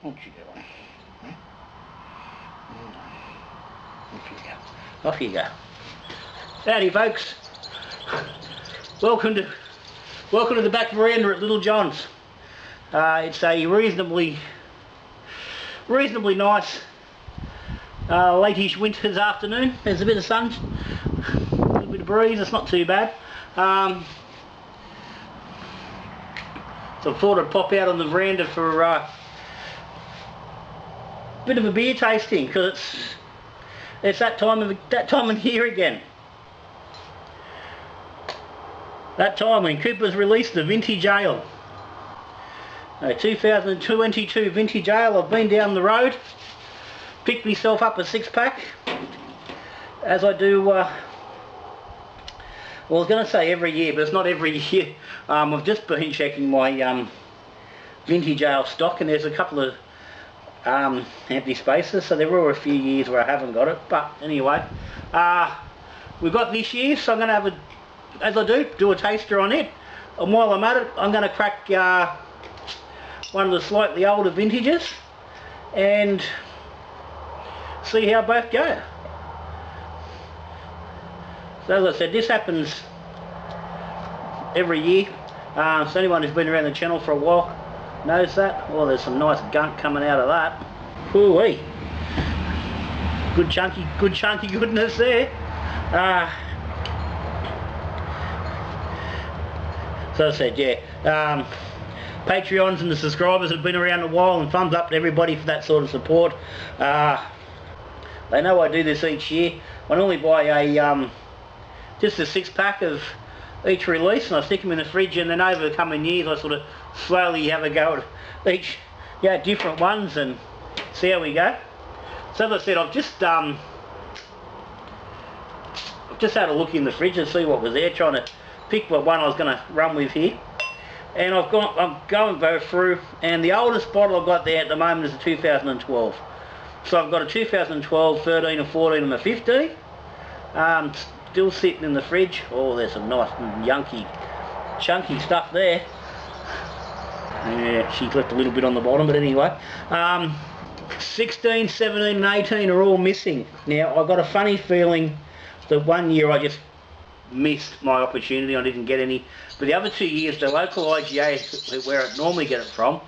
What you doing? Off you go. Off you go. Howdy folks. Welcome to the back veranda at Little John's. It's a reasonably nice late-ish winter's afternoon. There's a bit of sun, a little bit of breeze. It's not too bad. So I thought I'd pop out on the veranda for a bit of a beer tasting, because it's that time of year again. That time when Cooper's released the Vintage Ale. 2022 Vintage Ale. I've been down the road, picked myself up a 6-pack, as I do, well I was going to say every year, but it's not every year. I've just been checking my Vintage Ale stock, and there's a couple of empty spaces, so there were a few years where I haven't got it, but anyway, we've got this year, so I'm going to have as I do a taster on it, and while I'm at it, I'm going to crack one of the slightly older vintages and see how both go. So as I said, this happens every year, so anyone who's been around the channel for a while knows that. Oh, there's some nice gunk coming out of that. Hoo-wee. Good chunky goodness there. So as I said, yeah, Patreons and the subscribers have been around a while, and thumbs up to everybody for that sort of support. They know I do this each year. I normally buy a just a 6-pack of each release, and I stick them in the fridge, and then over the coming years I sort of slowly have a go at each, different ones, and see how we go. So as I said, I've just had a look in the fridge and see what was there, trying to pick what one I was going to run with here. And I'm going to go through, and the oldest bottle I've got there at the moment is a 2012. So I've got a 2012, 13 and 14 and a 15. Still sitting in the fridge. Oh, there's some nice yunky, chunky stuff there. Yeah, she's left a little bit on the bottom, but anyway. 16, 17 and 18 are all missing. Now, I've got a funny feeling that one year I just missed my opportunity, I didn't get any. But the other 2 years, the local IGA, where I normally get it from,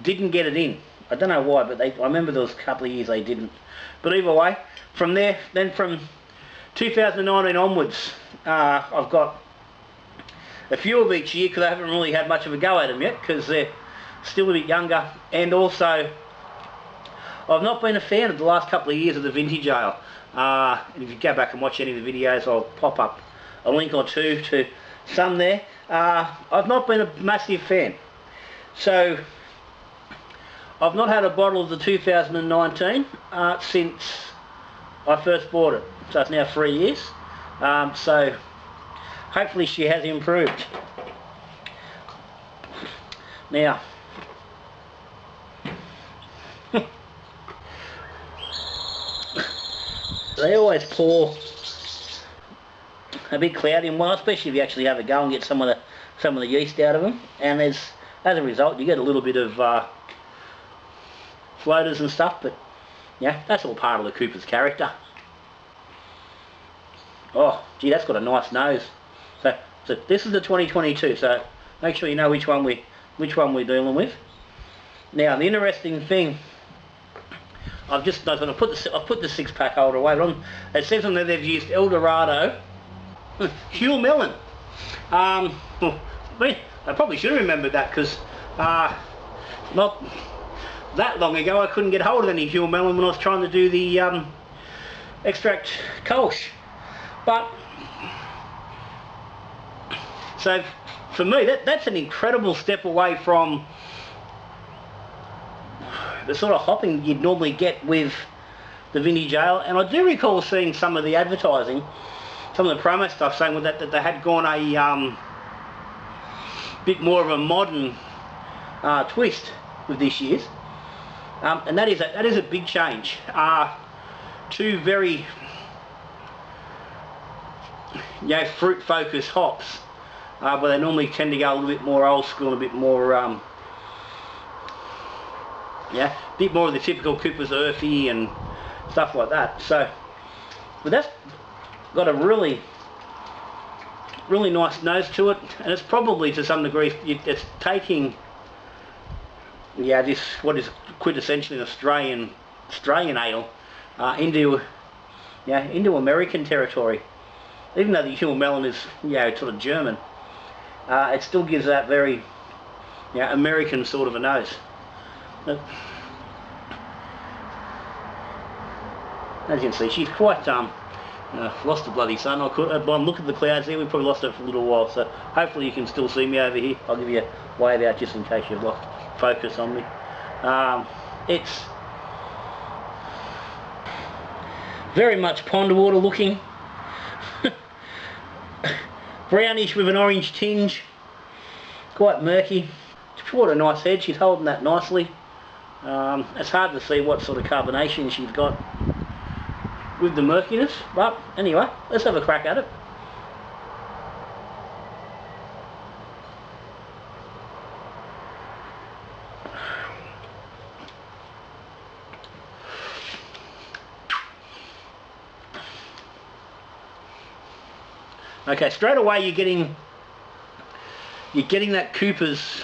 didn't get it in. I don't know why, but I remember there was a couple of years they didn't. But either way, from there, then from 2019 onwards, I've got a few of each year, because I haven't really had much of a go at them yet, because they're still a bit younger. And also, I've not been a fan of the last couple of years of the Vintage Ale. And if you go back and watch any of the videos, I'll pop up a link or two to some there. I've not been a massive fan. So, I've not had a bottle of the 2019 since I first bought it. So it's now 3 years. So, hopefully she has improved. Now, they always pour a bit cloudy and well, especially if you actually have a go and get some of the yeast out of them. And as a result, you get a little bit of floaters and stuff. But yeah, that's all part of the Cooper's character. Oh, gee, that's got a nice nose. So this is the 2022. So make sure you know which one we're dealing with. Now, the interesting thing, I've put the 6-pack holder away. But it says on there they've used El Dorado Huell Melon. I probably should have remembered that, because not that long ago I couldn't get hold of any Huell Melon when I was trying to do the extract Kolsch. But so for me, that's an incredible step away from the sort of hopping you'd normally get with the Vintage Ale. And I do recall seeing some of the advertising, some of the promo stuff, saying that they had gone a bit more of a modern twist with this year's, and that is a big change. Two very fruit focused hops, but they normally tend to go a little bit more old school, a bit more Yeah, a bit more of the typical Cooper's Earthy and stuff like that. So, but that's got a really nice nose to it, and it's probably to some degree it's taking this what is quintessentially an Australian ale into American territory. Even though the Huell melon is sort of German, it still gives that very American sort of a nose. But, as you can see, she's quite lost the bloody sun. I'm looking at the clouds there. We probably lost it for a little while, so hopefully you can still see me over here. I'll give you a wave out just in case you've lost focus on me. It's very much pond water looking. Brownish with an orange tinge. Quite murky. What a nice head. She's holding that nicely. It's hard to see what sort of carbonation she's got with the murkiness, but anyway, let's have a crack at it. Okay, straight away you're getting that Cooper's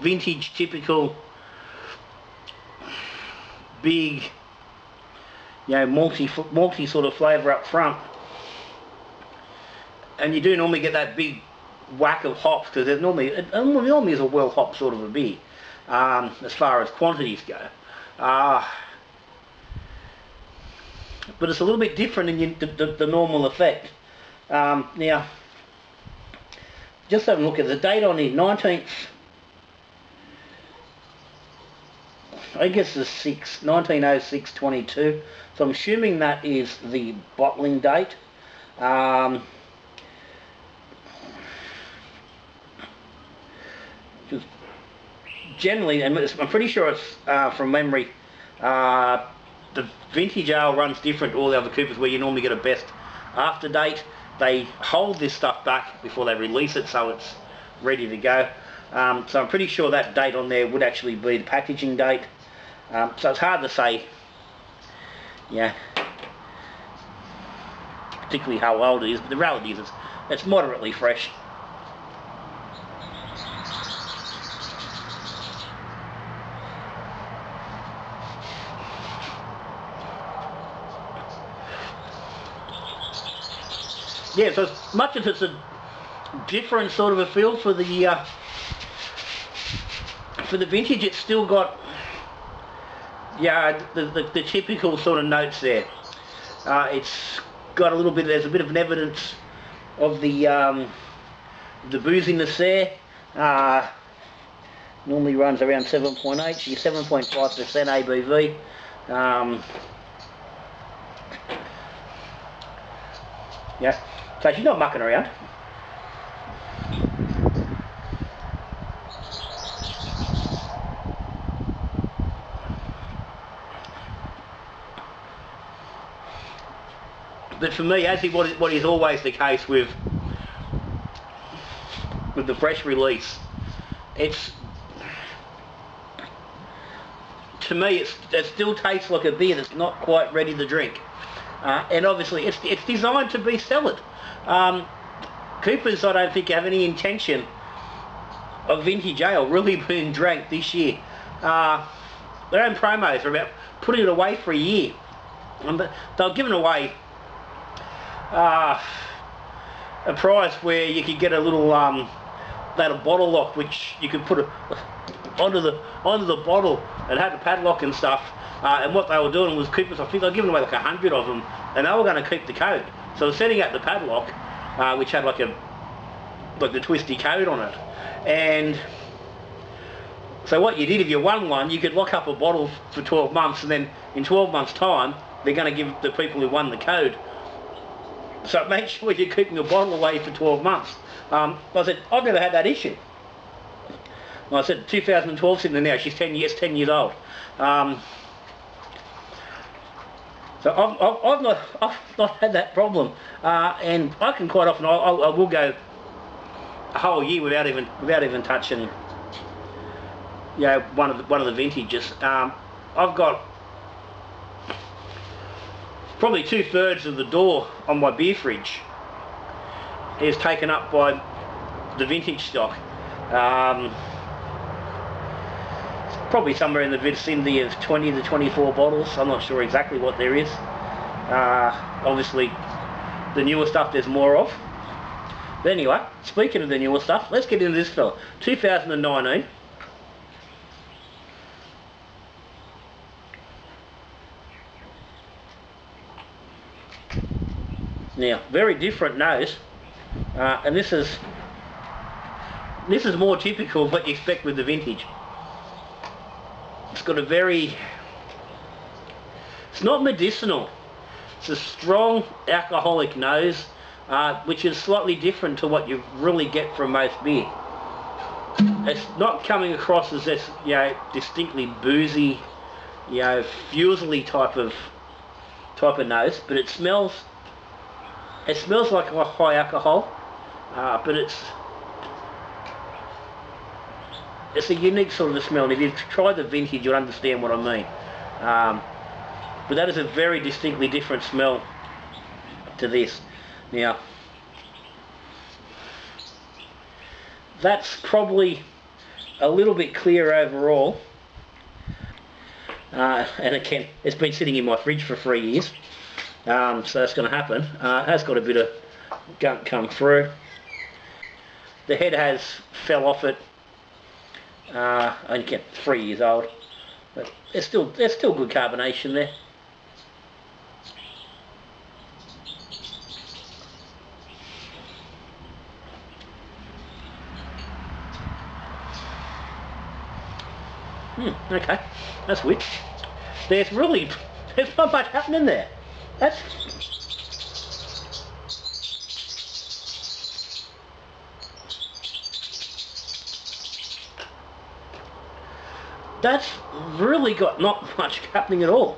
vintage typical big malty sort of flavour up front, and you do normally get that big whack of hops, because it normally is a well hopped sort of a beer as far as quantities go, but it's a little bit different in the normal effect. Now just have a look at the date on here, 19th, I guess the 1906-22, so I'm assuming that is the bottling date. Just generally, and I'm pretty sure it's from memory, the vintage ale runs different to all the other Coopers, where you normally get a best after date. They hold this stuff back before they release it, so it's ready to go. So I'm pretty sure that date on there would actually be the packaging date. So it's hard to say, particularly how old it is, but the reality is it's moderately fresh. Yeah, so as much as it's a different sort of a feel for the vintage, it's still got the typical sort of notes there. It's got a little bit. There's a bit of an evidence of the booziness there. Normally runs around 7.8. She's 7.5% ABV. So she's not mucking around. But for me, as what is always the case with the fresh release, to me it still tastes like a beer that's not quite ready to drink. And obviously it's designed to be cellared. Coopers, I don't think, have any intention of vintage ale really being drank this year. Their own promos are about putting it away for a year. They're giving away a prize where you could get a little bottle lock, which you could put onto the bottle and had the padlock and stuff. And what they were doing was Coopers, I think they were giving away like 100 of them, and they were going to keep the code. So they're setting up the padlock, which had like the twisty code on it. And so what you did, if you won one, you could lock up a bottle for 12 months, and then in 12 months' time, they're going to give the people who won the code. So make sure you're keeping your bottle away for 12 months. I said, I've never had that issue. Well, I said 2012 sitting there now, she's 10 years old. So I've not had that problem, and I can quite often I will go a whole year without even touching one of the vintages. I've got probably 2/3 of the door on my beer fridge is taken up by the vintage stock. Probably somewhere in the vicinity of 20 to 24 bottles. I'm not sure exactly what there is. Obviously the newer stuff there's more of. But anyway, speaking of the newer stuff, let's get into this fella. 2019. Now, very different nose, and this is more typical of what you expect with the vintage. It's got a very, it's not medicinal, it's a strong alcoholic nose, which is slightly different to what you really get from most beer. It's not coming across as this, distinctly boozy, fusely type of nose, but it smells like a high alcohol, but it's a unique sort of smell, and if you've tried the vintage you'll understand what I mean. But that is a very distinctly different smell to this. Now, that's probably a little bit clear overall, and again, it's been sitting in my fridge for 3 years, so that's going to happen. It has got a bit of gunk come through. The head has fell off it. And again, 3 years old, but there's still good carbonation there. Okay, that's weird. There's not much happening there. That's really got not much happening at all.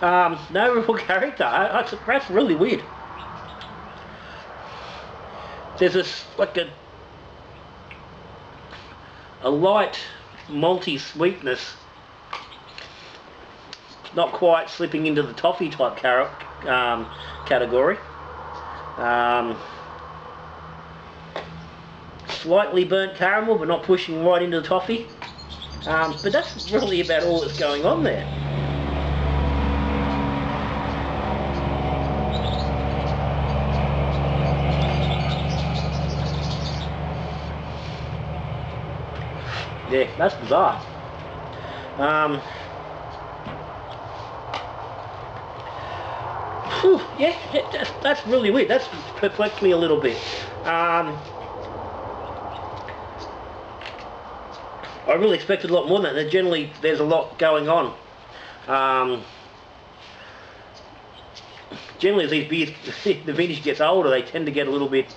No real character. That's really weird. There's this like a light malty sweetness, not quite slipping into the toffee type category. Slightly burnt caramel, but not pushing right into the toffee. But that's really about all that's going on there. Yeah, that's bizarre. Yeah, that's really weird. That's perplexed me a little bit. I really expected a lot more than that. Generally, there's a lot going on. Generally, as these beers, the vintage gets older, they tend to get a little bit,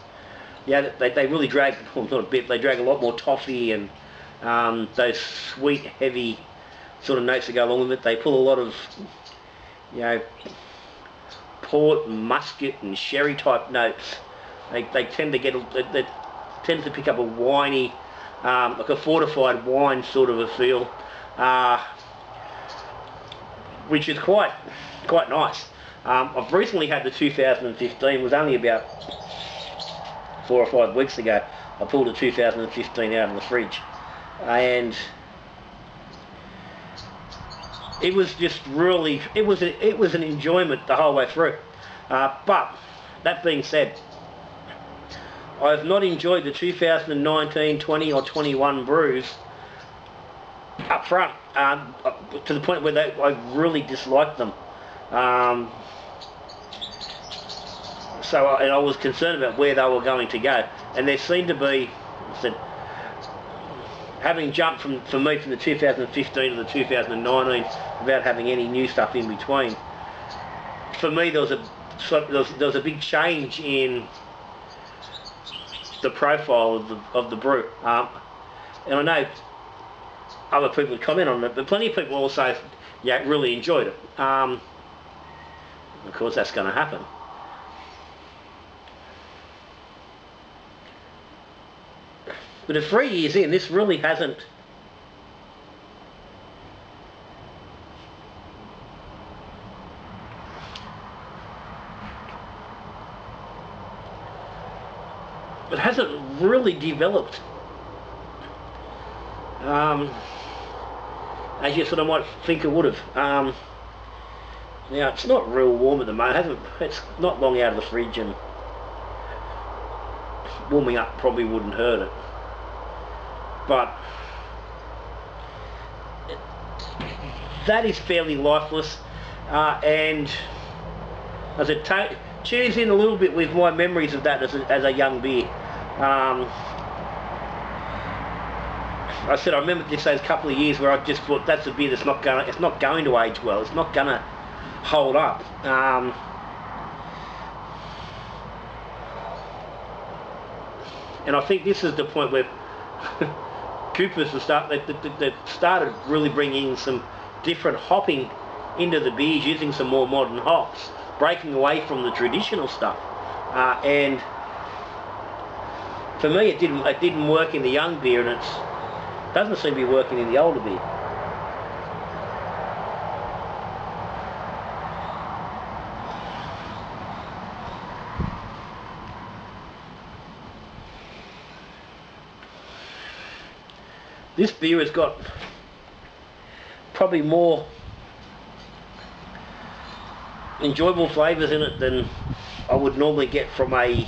they really drag, well, not a bit, they drag a lot more toffee and those sweet, heavy sort of notes that go along with it. They pull a lot of, port and muscat and sherry type notes. They tend to get, they tend to pick up a winey, like a fortified wine sort of a feel, which is quite nice. I've recently had the 2015. It was only about 4 or 5 weeks ago. I pulled the 2015 out of the fridge, and it was just really, it was an enjoyment the whole way through. But that being said, I've not enjoyed the 2019, 20 or 21 brews up front, to the point where I really disliked them. So I was concerned about where they were going to go, and there seemed to be, having jumped for me from the 2015 to the 2019 without having any new stuff in between, for me there was a big change in the profile of the brew, and I know other people would comment on it, but plenty of people also really enjoyed it. Of course, that's going to happen. But at 3 years in, this really hasn't it hasn't really developed as you sort of might think it would have. Now it's not real warm at the moment. It's not long out of the fridge, and warming up probably wouldn't hurt it. But that is fairly lifeless, and as it tunes in a little bit with my memories of that as a young beer. I said I remember just those couple of years where I just thought that's a beer that's not going to age well. It's not going to hold up. And I think this is the point where Coopers have started really bringing some different hopping into the beers, using some more modern hops, breaking away from the traditional stuff. And for me, it didn't work in the young beer, and it doesn't seem to be working in the older beer. This beer has got probably more enjoyable flavours in it than I would normally get from a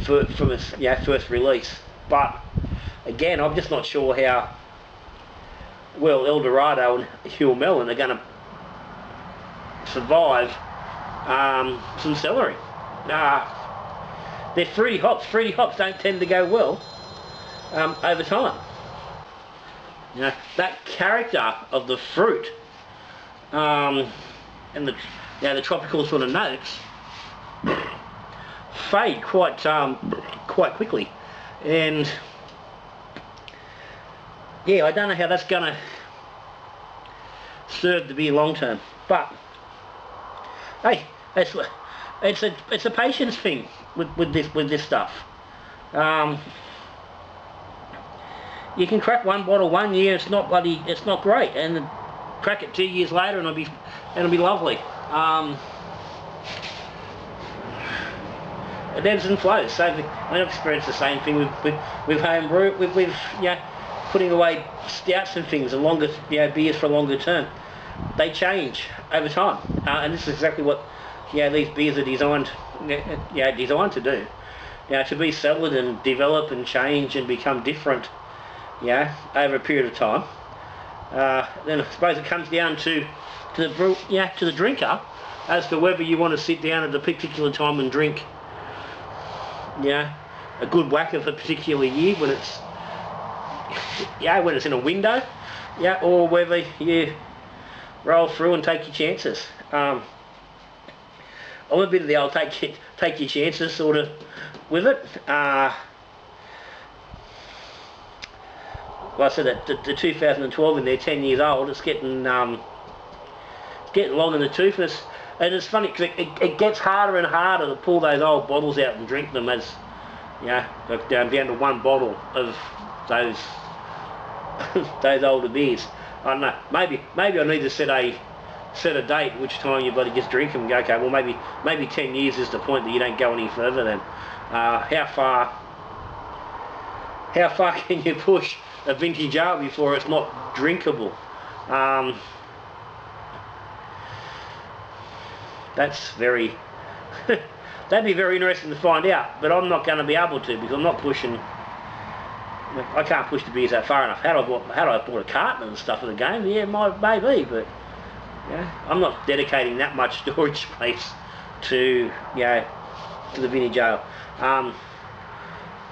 first release. But again, I'm just not sure how well El Dorado and Huell Melon are going to survive some celery. They're fruity hops. Fruity hops don't tend to go well over time. You know, that character of the fruit and the tropical sort of notes fade quite quickly, and yeah, I don't know how that's going to serve the beer long term. But hey, it's a patience thing with this stuff. You can crack one bottle 1 year, it's not great, and then crack it 2 years later, and it'll be lovely. It ebbs and flows. So I've experienced the same thing with home brew, with putting away stouts and things, and longer beers for a longer term. They change over time, and this is exactly what these beers are designed to do. To be settled and develop and change and become different. Over a period of time. Then I suppose it comes down to the drinker as to whether you want to sit down at a particular time and drink a good whack of a particular year when it's in a window, or whether you roll through and take your chances. I'm a bit of the old take your chances sort of with it. Like I said, the 2012 and they're 10 years old, it's getting long in the tooth, and it's funny because it gets harder and harder to pull those old bottles out and drink them, as down to one bottle of those those older beers. I don't know, maybe I need to set a date which time you bloody just drink them and go, okay, well maybe 10 years is the point that you don't go any further then. How far can you push a vintage ale before it's not drinkable? That's very that'd be very interesting to find out, but I'm not going to be able to, because I'm not pushing. I can't push the beers that far enough. Had I bought a carton and stuff for the game, maybe, but I'm not dedicating that much storage space to the vintage ale.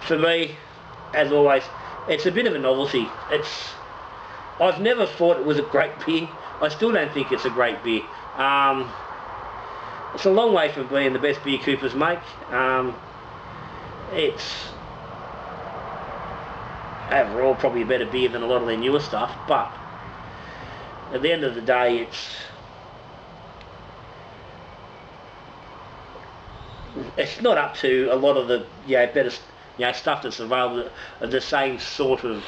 For me, as always, it's a bit of a novelty. I've never thought it was a great beer. I still don't think it's a great beer. It's a long way from being the best beer Coopers make. It's overall probably a better beer than a lot of their newer stuff, but at the end of the day, it's not up to a lot of the better stuff that's available of the same sort of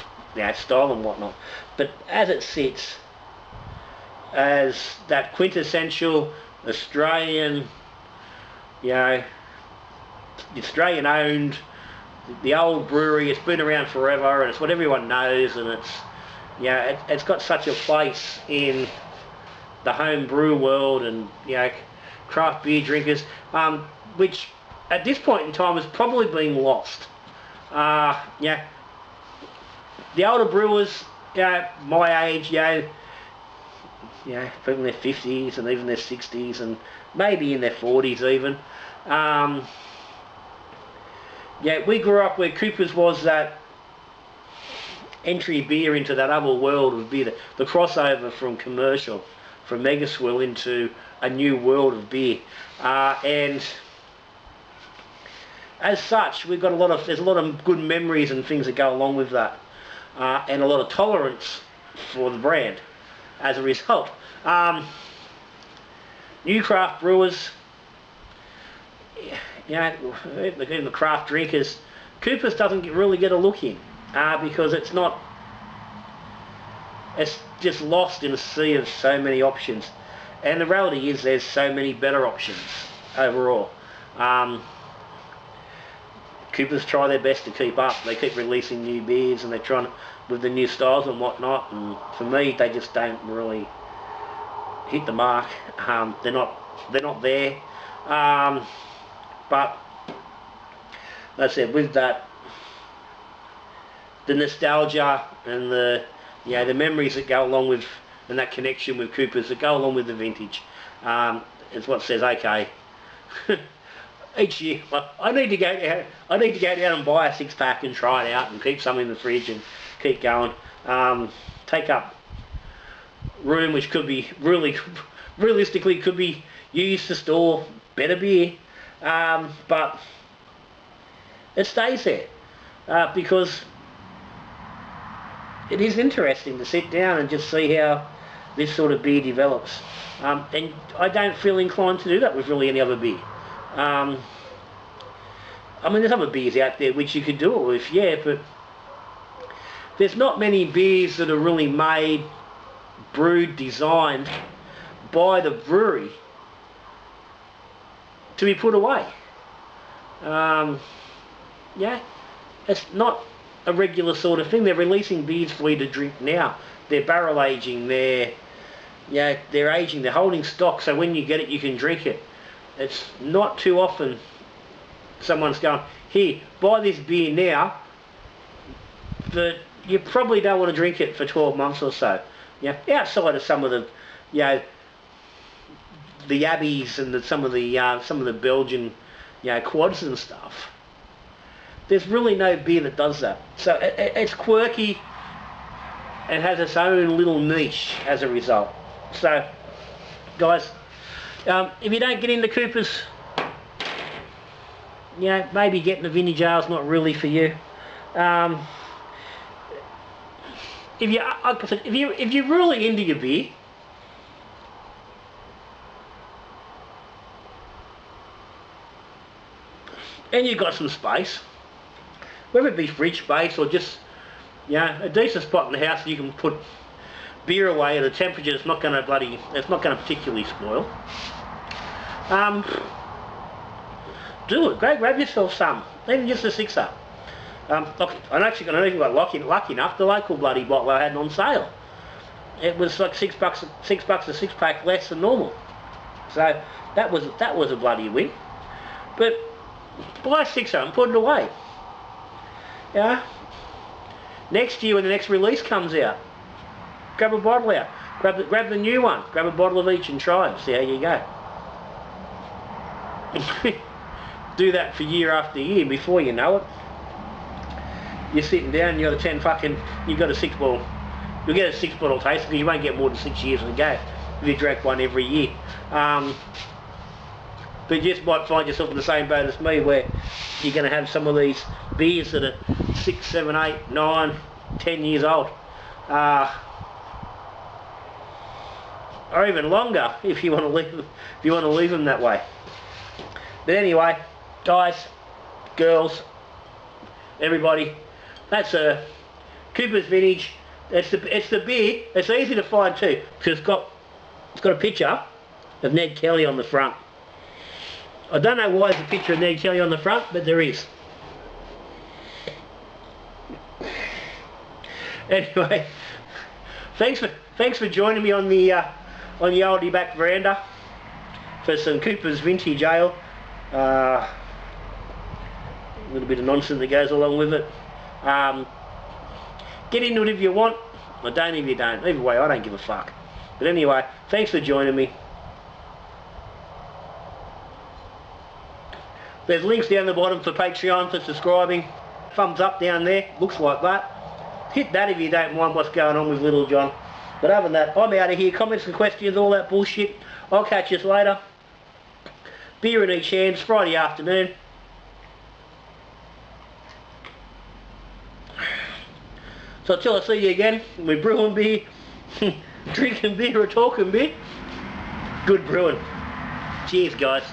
style and whatnot. But as it sits as that quintessential Australian, Australian owned the old brewery. It's been around forever, and it's what everyone knows, and it's, you know, it's got such a place in the home brew world, and, you know, craft beer drinkers, which at this point in time is probably being lost. Yeah, the older brewers, you know, my age, you know, people in their 50s and even their 60s and maybe in their 40s even. Yeah, we grew up where Cooper's was that entry beer into that other world of beer, the crossover from commercial, from Mega Swill into a new world of beer. And as such, we've got there's a lot of good memories and things that go along with that. And a lot of tolerance for the brand as a result. New craft brewers, you know, even the craft drinkers, Cooper's doesn't really get a look in, because it's just lost in a sea of so many options. And the reality is there's so many better options overall. Cooper's try their best to keep up. They keep releasing new beers and they're trying with the new styles and whatnot, and for me they just don't really hit the mark. They're not there. But like I said, with that, the nostalgia and the, you know, the memories that go along with, and that connection with Cooper's that go along with the vintage, is what says, okay, each year I need to go down and buy a 6-pack and try it out and keep some in the fridge and keep going. Take up room which could be realistically could be used to store better beer, but it stays there because it is interesting to sit down and just see how this sort of beer develops, and I don't feel inclined to do that with really any other beer. I mean, there's other beers out there which you could do it with, yeah, but there's not many beers that are really made, brewed, designed by the brewery to be put away. Yeah, it's not a regular sort of thing. They're releasing beers for you to drink now. They're barrel aging, they're aging, they're holding stock, so when you get it you can drink it. It's not too often someone's going, here, buy this beer now, but you probably don't want to drink it for 12 months or so. Yeah, outside of some of the, you know, the Abbeys and some of the Belgian, you know, quads and stuff. There's really no beer that does that. So it's quirky and has its own little niche as a result. So, guys, if you don't get into Cooper's, you know, maybe getting the vintage ale's not really for you. If you're really into your beer, and you've got some space, whether it be fridge space or just, you know, a decent spot in the house, you can put beer away at a temperature that's not going to particularly spoil. Do it. Go grab yourself some, even just a 6-up. Look, I even got lucky enough. The local bloody bottle I had on sale. It was like $6 a 6-pack less than normal. So that was a bloody win. But buy 6 of them, put it away. Yeah. Next year when the next release comes out, grab a bottle out. Grab the new one. Grab a bottle of each and try it. See how you go. Do that for year after year. Before you know it, you're sitting down. You got you got a 6-bottle. You'll get a 6-bottle taste because you won't get more than 6 years ago if you drank one every year. But you just might find yourself in the same boat as me, where you're going to have some of these beers that are 6, 7, 8, 9, 10 years old, or even longer if you want to leave them that way. But anyway, guys, girls, everybody, that's a Cooper's Vintage. It's the beer. It's easy to find too because it's got a picture of Ned Kelly on the front. I don't know why there's a picture of Ned Kelly on the front, but there is. Anyway, thanks for joining me on the oldie back veranda for some Cooper's Vintage Ale. A little bit of nonsense that goes along with it. Get into it if you want, or don't if you don't. Either way, I don't give a fuck. But anyway, thanks for joining me. There's links down the bottom for Patreon, for subscribing. Thumbs up down there, looks like that. Hit that if you don't mind what's going on with Little John. But other than that, I'm out of here. Comments and questions, all that bullshit. I'll catch you later. Beer in each hand, it's Friday afternoon. So until I see you again, we're brewing beer, drinking beer or talking beer. Good brewing. Cheers, guys.